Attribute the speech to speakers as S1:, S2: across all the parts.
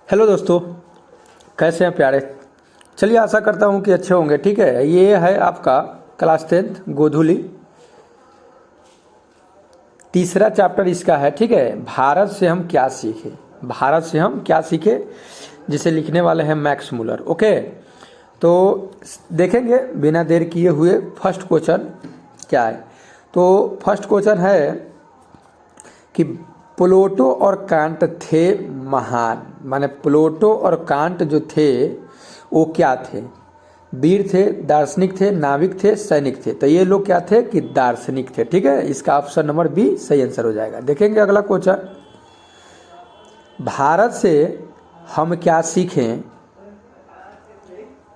S1: Hello दोस्तों, कैसे हैं प्यारे। चलिए, आशा करता हूं कि अच्छे होंगे। ठीक है, ये है आपका क्लास 10th गोधुली, तीसरा चैप्टर इसका है। ठीक है, भारत से हम क्या सीखे, भारत से हम क्या सीखे, जिसे लिखने वाले हैं मैक्स मुलर। ओके, तो देखेंगे बिना देर किए हुए फर्स्ट क्वेश्चन क्या है। तो फर्स्ट क्वेश्चन है कि प्लेटो और कांट थे महान, माने प्लेटो और कांट जो थे वो क्या थे, वीर थे, दार्शनिक थे, नाविक थे, सैनिक थे। तो ये लोग क्या थे कि दार्शनिक थे। ठीक है, इसका ऑप्शन नंबर बी सही आंसर हो जाएगा। देखेंगे अगला क्वेश्चन, भारत से हम क्या सीखें,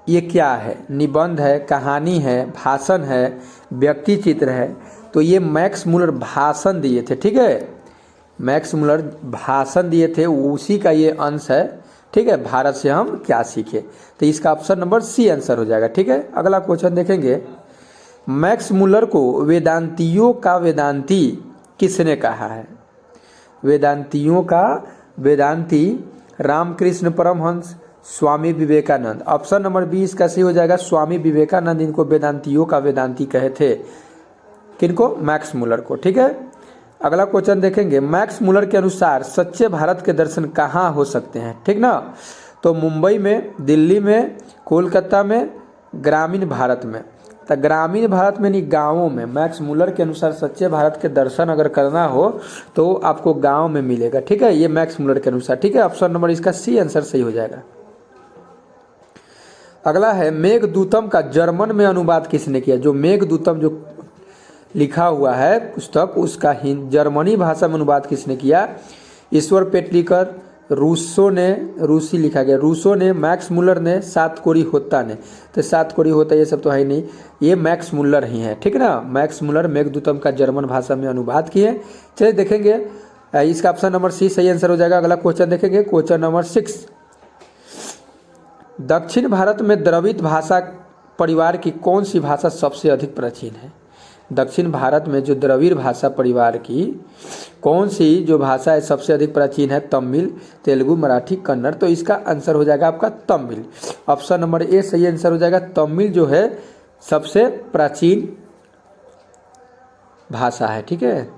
S1: ये क्या है, निबंध है, कहानी है, भाषण है, व्यक्ति चित्र है। तो ये मैक्स मुलर भाषण दिए थे। ठीक है, मैक्स मुलर भाषण दिए थे, उसी का ये अंश है। ठीक है, भारत से हम क्या सीखे, तो इसका ऑप्शन नंबर सी आंसर हो जाएगा। ठीक है, अगला क्वेश्चन देखेंगे, मैक्स मुलर को वेदांतियों का वेदांती किसने कहा है। वेदांतियों का वेदांती रामकृष्ण परमहंस, स्वामी विवेकानंद। ऑप्शन नंबर बी इसका सही हो जाएगा, स्वामी विवेकानंद इनको वेदांतियों का वेदांती कहे थे। किनको, मैक्स मुलर को। ठीक है, अगला क्वेश्चन देखेंगे, मैक्स मुलर के अनुसार सच्चे भारत के दर्शन कहाँ हो सकते हैं। ठीक ना, तो मुंबई में, दिल्ली में, कोलकाता में, ग्रामीण भारत में। तो ग्रामीण भारत में नहीं, गाँवों में। मैक्स मुलर के अनुसार सच्चे भारत के दर्शन अगर करना हो तो आपको गाँव में मिलेगा। ठीक है, ये मैक्स मुलर के अनुसार। ठीक है, ऑप्शन नंबर इसका सी आंसर सही हो जाएगा। अगला है, मेघदूतम का जर्मन में अनुवाद किसने किया। जो मेघदूतम जो लिखा हुआ है पुस्तक, उसका जर्मनी भाषा में अनुवाद किसने किया। ईश्वर पेटलिकर, रूसो ने, रूसी लिखा गया, रूसो ने, मैक्स मुलर ने, सातकोरी होता ने। तो सातकोरी होता ये सब तो है नहीं, ये मैक्स मुलर ही है। ठीक है ना, मैक्स मुलर मेघदूतम का जर्मन भाषा में अनुवाद किए। चलिए देखेंगे, इसका ऑप्शन नंबर सी सही आंसर हो जाएगा। अगला क्वेश्चन देखेंगे, क्वेश्चन नंबर 6, दक्षिण भारत में द्रविड़ भाषा परिवार की कौन सी भाषा सबसे अधिक प्राचीन है। दक्षिण भारत में जो द्रविड़ भाषा परिवार की कौन सी जो भाषा है सबसे अधिक प्राचीन है, तमिल, तेलुगु, मराठी, कन्नड़। तो इसका आंसर हो जाएगा आपका तमिल। ऑप्शन नंबर ए सही आंसर हो जाएगा, तमिल जो है सबसे प्राचीन भाषा है। ठीक है,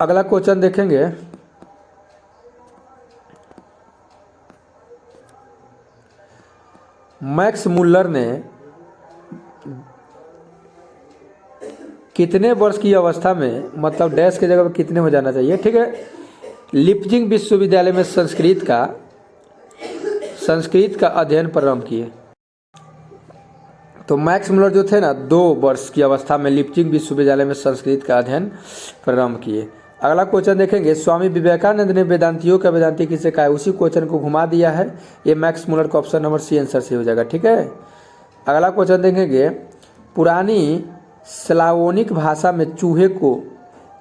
S1: अगला क्वेश्चन देखेंगे, मैक्स मुलर ने कितने वर्ष की अवस्था में, मतलब डैश की जगह पर कितने हो जाना चाहिए। ठीक है, लिपजिंग विश्वविद्यालय में संस्कृत का अध्ययन प्रारंभ किए। तो मैक्स मुलर जो थे ना, 2 वर्ष की अवस्था में लिपजिंग विश्वविद्यालय में संस्कृत का अध्ययन प्रारंभ किए। अगला क्वेश्चन देखेंगे, स्वामी विवेकानंद ने वेदांतियों का वेदांती किसे कहा है। उसी क्वेश्चन को घुमा दिया है, ये मैक्स मुलर का ऑप्शन नंबर सी आंसर से हो जाएगा। ठीक है, अगला क्वेश्चन देखेंगे, पुरानी स्लावोनिक भाषा में चूहे को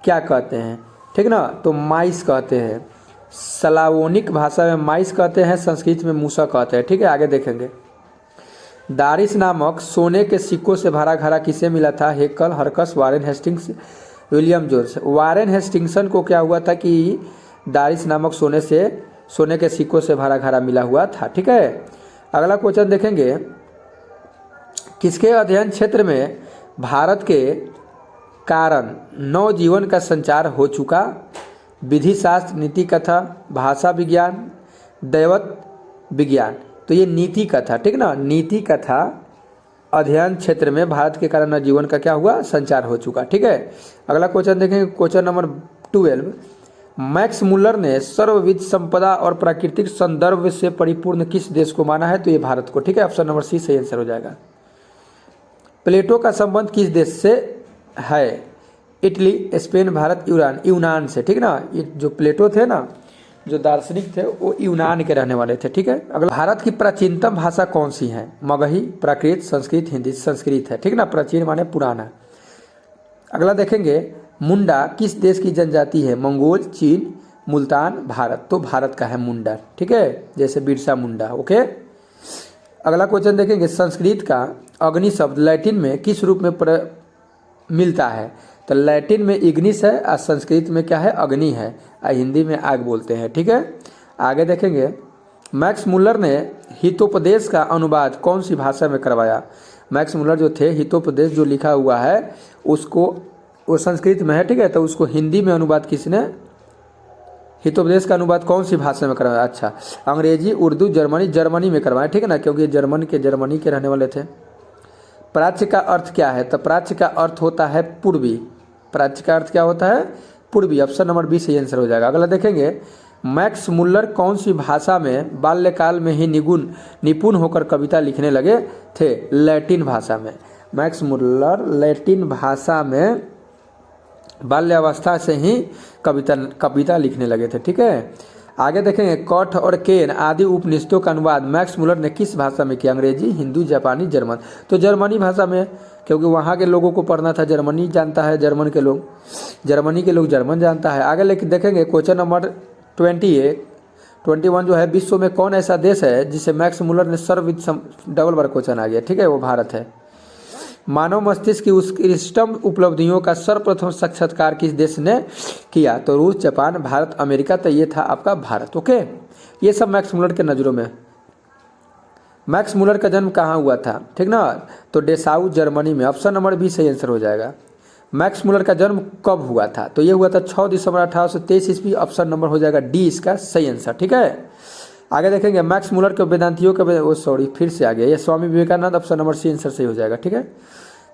S1: क्या कहते हैं। ठीक ना, तो माइस कहते हैं। स्लावोनिक भाषा में माइस कहते हैं, संस्कृत में मूसा कहते हैं। ठीक है, आगे देखेंगे, दारिस नामक सोने के सिक्कों से भरा घड़ा किसे मिला था। हेकल, हरकस, Warren Hastings, William Jones. Warren हेस्टिंगसन को क्या हुआ था कि दारिस नामक सोने के सिक्कों से भरा घड़ा मिला हुआ था। ठीक है, अगला क्वेश्चन देखेंगे, किसके अध्ययन क्षेत्र में भारत के कारण नवजीवन का संचार हो चुका। विधि शास्त्र, नीति कथा, भाषा विज्ञान, दैवत विज्ञान। तो ये नीति कथा। ठीक ना, नीति कथा अध्ययन क्षेत्र में भारत के कारण नवजीवन का क्या हुआ, संचार हो चुका। ठीक है, अगला क्वेश्चन देखेंगे, क्वेश्चन नंबर 12, मैक्स मुलर ने सर्वविध संपदा और प्राकृतिक संदर्भ से परिपूर्ण किस देश को माना है। तो ये भारत को। ठीक है, ऑप्शन नंबर सी सही आंसर हो जाएगा। प्लेटो का संबंध किस देश से है। इटली, स्पेन, भारत, यूनान से। ठीक ना, ये जो प्लेटो थे ना, जो दार्शनिक थे, वो यूनान के रहने वाले थे। ठीक है, अगला, भारत की प्राचीनतम भाषा कौन सी है। मगही, प्राकृत, संस्कृत, हिंदी। संस्कृत है। ठीक ना, प्राचीन माने पुराना। अगला देखेंगे, मुंडा किस देश की जनजाति है। मंगोल, चीन, मुल्तान, भारत। तो भारत का है मुंडा। ठीक है, जैसे बिरसा मुंडा। ओके, अगला क्वेश्चन देखेंगे, संस्कृत का अग्नि शब्द लैटिन में किस रूप में मिलता है। तो लैटिन में इग्निस है और संस्कृत में क्या है, अग्नि है, और हिंदी में आग बोलते हैं। ठीक है, आगे देखेंगे, मैक्स मुलर ने हितोपदेश का अनुवाद कौन सी भाषा में करवाया? मैक्स मुलर जो थे, हितोपदेश जो लिखा हुआ है उसको, वो संस्कृत में है, ठीक है, तो उसको हिंदी में अनुवाद किसने, हितोपदेश का अनुवाद कौन सी भाषा में करवाया? अच्छा, अंग्रेजी, उर्दू, जर्मनी में करवाया, ठीक है ना, क्योंकि जर्मनी के रहने वाले थे। प्राच्य का अर्थ क्या है? तो प्राच्य का अर्थ होता है पूर्वी। प्राच्य का अर्थ क्या होता है? पूर्वी। ऑप्शन नंबर बी सही आंसर हो जाएगा। अगला देखेंगे, मैक्स मुलर कौन सी भाषा में बाल्यकाल में ही निपुण होकर कविता लिखने लगे थे? लैटिन भाषा में। मैक्स मुलर लैटिन भाषा में बाल्यावस्था से ही कविता लिखने लगे थे, ठीक है। आगे देखेंगे, कठ और केन आदि उपनिषदों का अनुवाद मैक्स मुलर ने किस भाषा में किया? अंग्रेजी, हिंदी, जापानी, जर्मन। तो जर्मनी भाषा में, क्योंकि वहाँ के लोगों को पढ़ना था, जर्मनी जानता है जर्मनी के लोग जर्मन जानता है। आगे लेके देखेंगे क्वेश्चन नंबर 21 जो है, विश्व में कौन ऐसा देश है जिसे मैक्स मुलर ने डबल बार क्वेश्चन आ गया, ठीक है, वो भारत है। मानव मस्तिष्क की उत्कृष्टतम उपलब्धियों का सर्वप्रथम साक्षात्कार किस देश ने किया? तो रूस, जापान, भारत, अमेरिका। तो ये था आपका भारत। ओके, ये सब मैक्स मुलर के नज़रों में। मैक्स मुलर का जन्म कहाँ हुआ था? ठीक ना, तो डेसाउ, जर्मनी में। ऑप्शन नंबर बी सही आंसर हो जाएगा। मैक्स मुलर का जन्म कब हुआ था? तो ये हुआ था 6 दिसंबर 1823 ईस्वी। ऑप्शन नंबर हो जाएगा डी इसका सही आंसर, ठीक है। आगे देखेंगे, मैक्स मुलर के वेदांतियों के फिर से आ गया, ये Swami Vivekananda. Option number C answer सही हो जाएगा, ठीक है।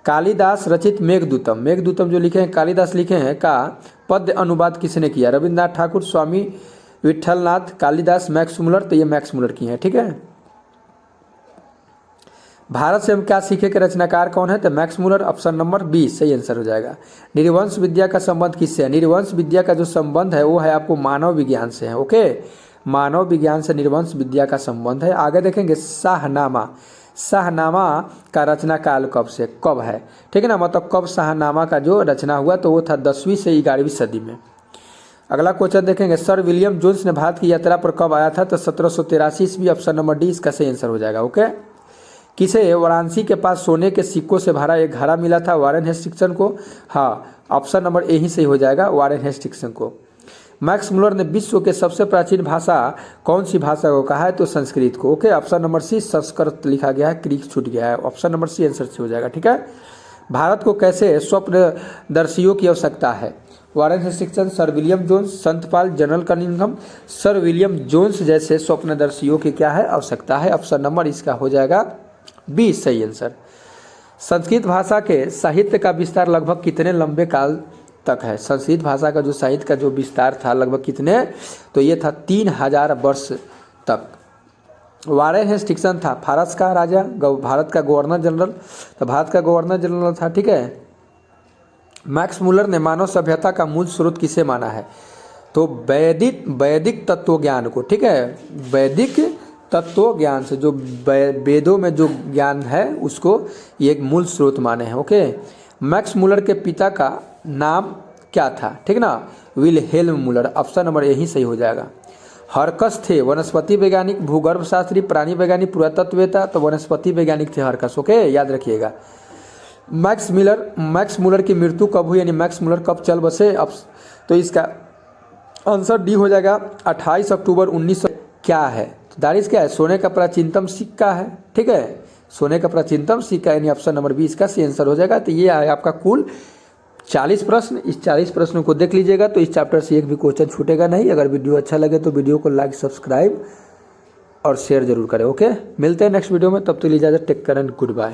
S1: कालिदास रचित मेघदूतम जो लिखे हैं, कालिदास लिखे हैं, का पद्य अनुवाद किसने किया? रविन्द्रनाथ ठाकुर, स्वामी विठलनाथ, कालिदास, मैक्स मुलर। तो ये मैक्स मुलर की है, ठीक है। भारत से हम क्या सीखे के रचनाकार कौन है? तो Max Muller. Option number B सही आंसर हो जाएगा। निर्वंश विद्या का संबंध किससे है? निर्वंश विद्या का जो संबंध है वो है आपको मानव विज्ञान से है। ओके, मानव विज्ञान से निर्वंश विद्या का संबंध है। आगे देखेंगे, शाहनामा का रचना काल कब है? ठीक है ना, मतलब कब शाहनामा का जो रचना हुआ, तो वो था 10वीं से 11वीं सदी में। अगला क्वेश्चन देखेंगे, सर विलियम जोन्स ने भारत की यात्रा पर कब आया था? तो 1783 ईस्वी। ऑप्शन नंबर डी इसका सही आंसर हो जाएगा। ओके, किसे वाराणसी के पास सोने के सिक्कों से भरा एक घड़ा मिला था? वारेन हेस्टिंग्सन को। हाँ, ऑप्शन नंबर ए ही सही हो जाएगा, वारेन हेस्टिंग्सन को। मैक्स मुलर ने विश्व के सबसे प्राचीन भाषा कौन सी भाषा को कहा है? तो संस्कृत को। Okay, option number C Sanskrit लिखा गया है, ग्रीक छूट गया है। ऑप्शन नंबर सी आंसर से हो जाएगा, ठीक है। भारत को कैसे स्वप्नदर्शियों की आवश्यकता है? वारेन हेस्टिंग्सन, सर विलियम जोन्स, संतपाल, general Cunningham. Sir William Jones जैसे स्वप्नदर्शियों की क्या है? आवश्यकता है। ऑप्शन नंबर इसका हो जाएगा बी सही आंसर। संस्कृत भाषा के साहित्य का विस्तार लगभग कितने लंबे काल तक है? संस्कृत भाषा का जो साहित्य का जो विस्तार था लगभग कितने? तो ये था 3000 वर्ष तक। वारेन हेस्टिंग्सन था फारस का राजा, भारत का गवर्नर जनरल, तो भारत का गवर्नर जनरल था, ठीक है। मैक्स मुलर ने मानव सभ्यता का मूल स्रोत किसे माना है? तो वैदिक तत्व ज्ञान को, ठीक है। वैदिक तत्व ज्ञान से, जो वेदों में जो ज्ञान है उसको ये एक मूल स्रोत माने हैं। ओके, मैक्स मुलर के पिता का नाम क्या था? ठीक ना, विलहेल्म मुलर। ऑप्शन नंबर यही सही हो जाएगा। हरकस थे वनस्पति वैज्ञानिक, भूगर्भ शास्त्री, प्राणी वैज्ञानिक, पुरातत्ववेत्ता। तो वनस्पति वैज्ञानिक थे हरकस। ओके, याद रखिएगा। मैक्स मुलर की मृत्यु कब हुई, यानी मैक्स मुलर कब चल बसे? तो इसका आंसर डी हो जाएगा 28 अक्टूबर 1900। क्या है दारिश? क्या है? सोने का प्राचीनतम सिक्का है, ठीक है, सोने का प्राचीनतम सिक्का, यानी ऑप्शन नंबर 20 का सही आंसर हो जाएगा। तो ये है आपका कुल 40 प्रश्न। इस 40 प्रश्नों को देख लीजिएगा, तो इस चैप्टर से एक भी क्वेश्चन छूटेगा नहीं। अगर वीडियो अच्छा लगे तो वीडियो को लाइक, सब्सक्राइब और शेयर जरूर करें। ओके, मिलते हैं नेक्स्ट वीडियो में, तब तक इजाजत, take care and good bye.